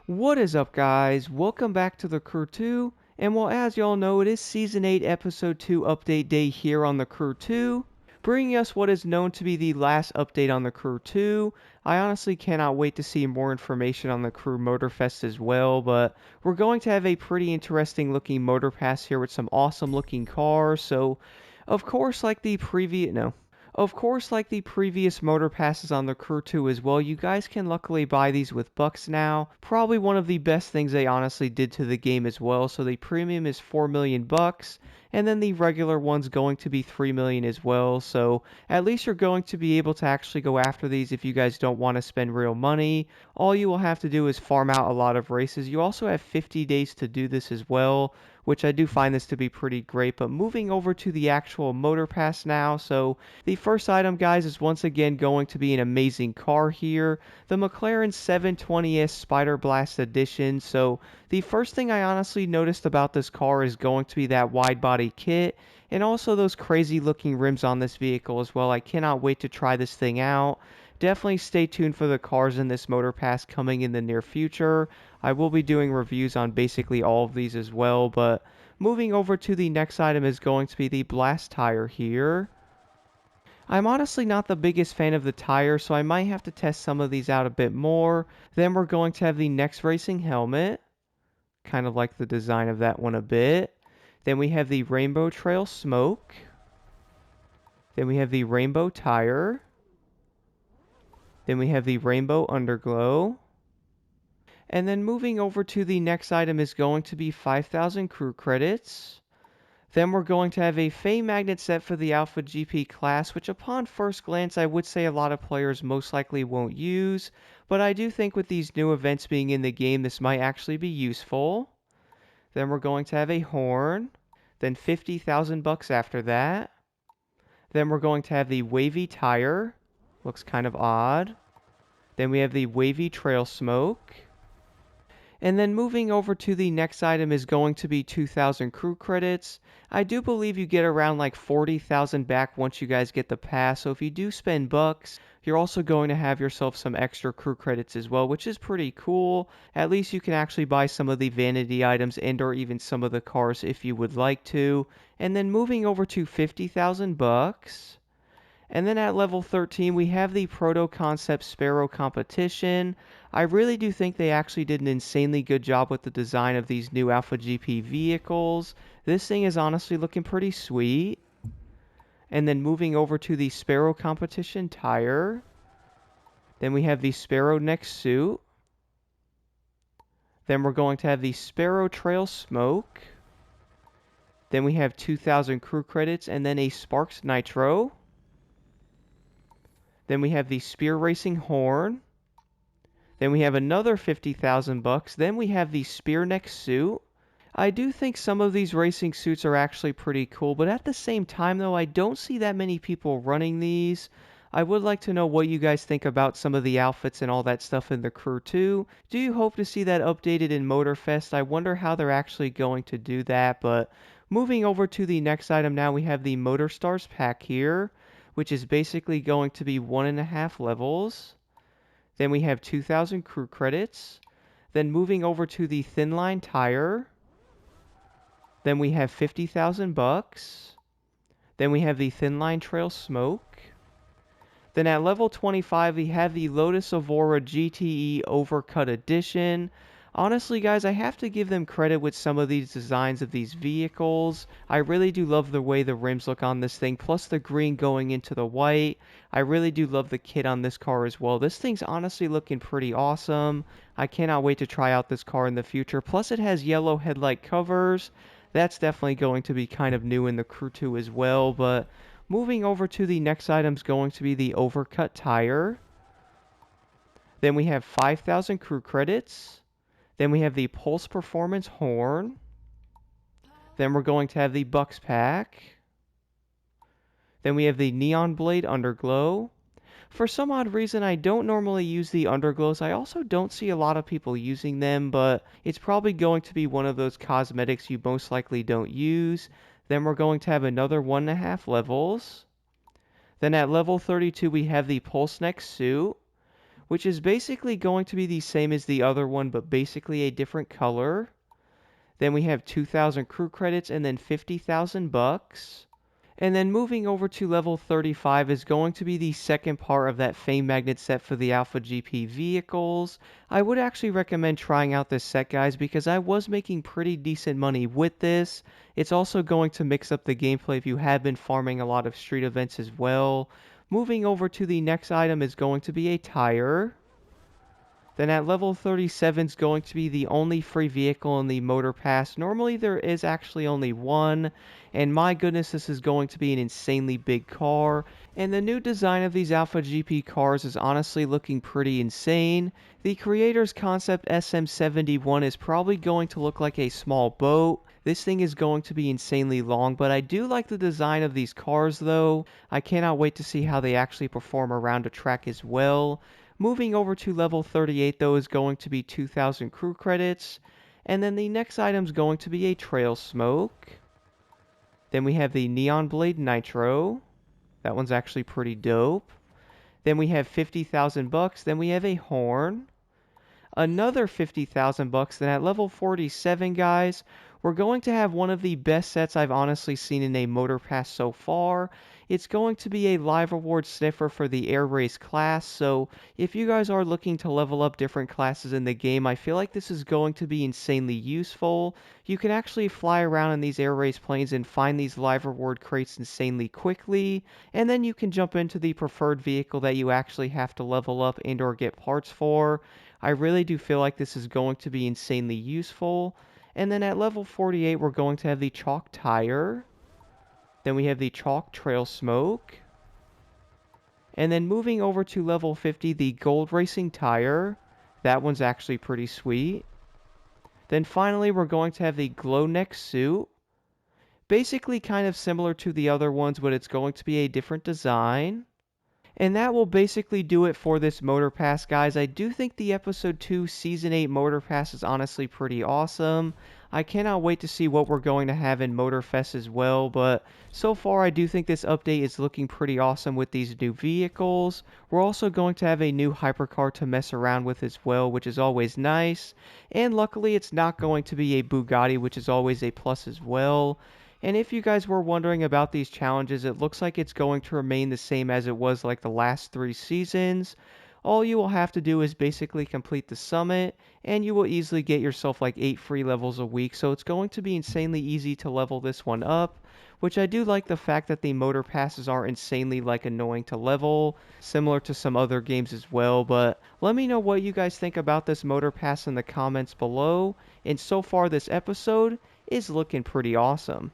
What is up, guys? Welcome back to the Crew 2. And well, as y'all know, it is Season 8, Episode 2 update day here on the Crew 2, bringing us what is known to be the last update on the Crew 2. I honestly cannot wait to see more information on the Crew Motorfest as well, but we're going to have a pretty interesting looking motor pass here with some awesome looking cars. So, of course, like the previous, no. Of course, like the previous motor passes on the Crew 2 as well, you guys can luckily buy these with bucks now. Probably one of the best things they honestly did to the game as well. So the premium is 4 million bucks, and then the regular one's going to be 3 million as well. So at least you're going to be able to actually go after these if you guys don't want to spend real money. All you will have to do is farm out a lot of races. You also have 50 days to do this as well, which I do find this to be pretty great. But moving over to the actual motor pass now. So the first item, guys, is once again going to be an amazing car here, the McLaren 720S Spider Blast Edition. So the first thing I honestly noticed about this car is going to be that wide body kit, and also those crazy looking rims on this vehicle as well. I cannot wait to try this thing out. Definitely stay tuned for the cars in this motor pass coming in the near future. I will be doing reviews on basically all of these as well, but moving over to the next item is going to be the blast tire here. I'm honestly not the biggest fan of the tire, so I might have to test some of these out a bit more. Then we're going to have the next racing helmet. Kind of like the design of that one a bit. Then we have the Rainbow Trail Smoke. Then we have the Rainbow Tire. Then we have the Rainbow Underglow. And then moving over to the next item is going to be 5,000 crew credits. Then we're going to have a Fame Magnet set for the Alpha GP class, which upon first glance I would say a lot of players most likely won't use, but I do think with these new events being in the game this might actually be useful. Then we're going to have a horn, then 50,000 bucks after that. Then we're going to have the Wavy Tire, looks kind of odd. Then we have the Wavy Trail Smoke. And then moving over to the next item is going to be 2,000 crew credits. I do believe you get around like 40,000 back once you guys get the pass. So if you do spend bucks, you're also going to have yourself some extra crew credits as well, which is pretty cool. At least you can actually buy some of the vanity items and or even some of the cars if you would like to. And then moving over to 50,000 bucks. And then at level 13, we have the Proto Concept Sparrow competition. I really do think they actually did an insanely good job with the design of these new Alpha GP vehicles. This thing is honestly looking pretty sweet. And then moving over to the Sparrow competition tire. Then we have the Sparrow neck suit. Then we're going to have the Sparrow Trail Smoke. Then we have 2,000 crew credits and then a Sparks Nitro. Then we have the Spear Racing Horn. Then we have another 50,000 bucks. Then we have the Spear Neck Suit. I do think some of these racing suits are actually pretty cool, but at the same time though, I don't see that many people running these. I would like to know what you guys think about some of the outfits and all that stuff in the Crew 2. Do you hope to see that updated in Motorfest? I wonder how they're actually going to do that, but moving over to the next item now, we have the Motor Stars pack here, which is basically going to be 1.5 levels. Then we have 2,000 crew credits. Then moving over to the Thin Line Tire. Then we have 50,000 bucks. Then we have the Thin Line Trail Smoke. Then at level 25, we have the Lotus Evora GTE Overcut Edition. Honestly, guys, I have to give them credit with some of these designs of these vehicles. I really do love the way the rims look on this thing, plus the green going into the white. I really do love the kit on this car as well. This thing's honestly looking pretty awesome. I cannot wait to try out this car in the future. Plus, it has yellow headlight covers. That's definitely going to be kind of new in the Crew 2 as well. But moving over to the next item is going to be the Overcut Tire. Then we have 5,000 crew credits. Then we have the Pulse Performance Horn. Then we're going to have the Bucks Pack. Then we have the Neon Blade Underglow. For some odd reason, I don't normally use the underglows. I also don't see a lot of people using them, but it's probably going to be one of those cosmetics you most likely don't use. Then we're going to have another 1.5 levels. Then at level 32, we have the Pulse Neck Suit, which is basically going to be the same as the other one, but basically a different color. Then we have 2,000 crew credits and then 50,000 bucks. And then moving over to level 35 is going to be the second part of that Fame Magnet set for the Alpha GP vehicles. I would actually recommend trying out this set, guys, because I was making pretty decent money with this. It's also going to mix up the gameplay if you have been farming a lot of street events as well. Moving over to the next item is going to be a tire. Then at level 37 is going to be the only free vehicle in the Motor Pass. Normally there is actually only one, and my goodness, this is going to be an insanely big car. And the new design of these Alpha GP cars is honestly looking pretty insane. The creator's concept SM71 is probably going to look like a small boat. This thing is going to be insanely long, but I do like the design of these cars though. I cannot wait to see how they actually perform around a track as well. Moving over to level 38 though is going to be 2,000 crew credits. And then the next item is going to be a trail smoke. Then we have the Neon Blade Nitro. That one's actually pretty dope. Then we have 50,000 bucks. Then we have a horn. Another 50,000 bucks. Then at level 47, guys, we're going to have one of the best sets I've honestly seen in a Motor Pass so far. It's going to be a live reward sniffer for the air race class, so if you guys are looking to level up different classes in the game, I feel like this is going to be insanely useful. You can actually fly around in these air race planes and find these live reward crates insanely quickly, and then you can jump into the preferred vehicle that you actually have to level up and or get parts for. I really do feel like this is going to be insanely useful. And then at level 48, we're going to have the Chalk Tire. Then we have the Chalk Trail Smoke. And then moving over to level 50, the Gold Racing Tire. That one's actually pretty sweet. Then finally, we're going to have the Glow Neck Suit. Basically kind of similar to the other ones, but it's going to be a different design. And that will basically do it for this Motor Pass, guys. I do think the Episode 2 Season 8 Motor Pass is honestly pretty awesome. I cannot wait to see what we're going to have in Motorfest as well, but so far I do think this update is looking pretty awesome with these new vehicles. We're also going to have a new hypercar to mess around with as well, which is always nice. And luckily it's not going to be a Bugatti, which is always a plus as well. And if you guys were wondering about these challenges, it looks like it's going to remain the same as it was like the last 3 seasons. All you will have to do is basically complete the summit, and you will easily get yourself like 8 free levels a week, so it's going to be insanely easy to level this one up, which I do like the fact that the motor passes are insanely like annoying to level, similar to some other games as well. But let me know what you guys think about this motor pass in the comments below, and so far this episode is looking pretty awesome.